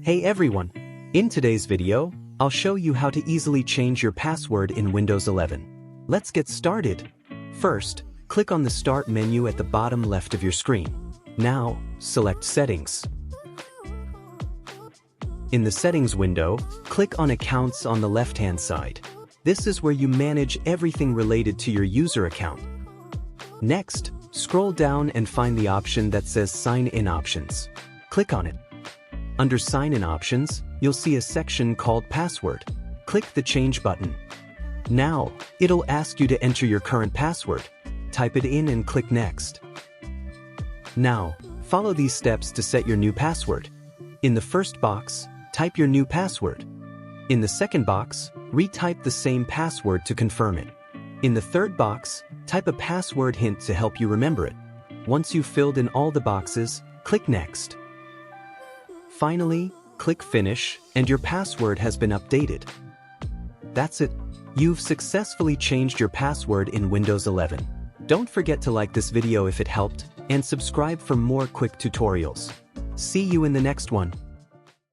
Hey everyone! In today's video, I'll show you how to easily change your password in Windows 11. Let's get started. First, click on the Start menu at the bottom left of your screen. Now, select Settings. In the Settings window, click on Accounts on the left-hand side. This is where you manage everything related to your user account. Next, scroll down and find the option that says Sign In Options. Click on it. Under Sign In Options, you'll see a section called Password. Click the Change button. Now, it'll ask you to enter your current password. Type it in and click Next. Now, follow these steps to set your new password. In the first box, type your new password. In the second box, retype the same password to confirm it. In the third box, type a password hint to help you remember it. Once you've filled in all the boxes, click Next. Finally, click Finish, and your password has been updated. That's it. You've successfully changed your password in Windows 11. Don't forget to like this video if it helped, and subscribe for more quick tutorials. See you in the next one.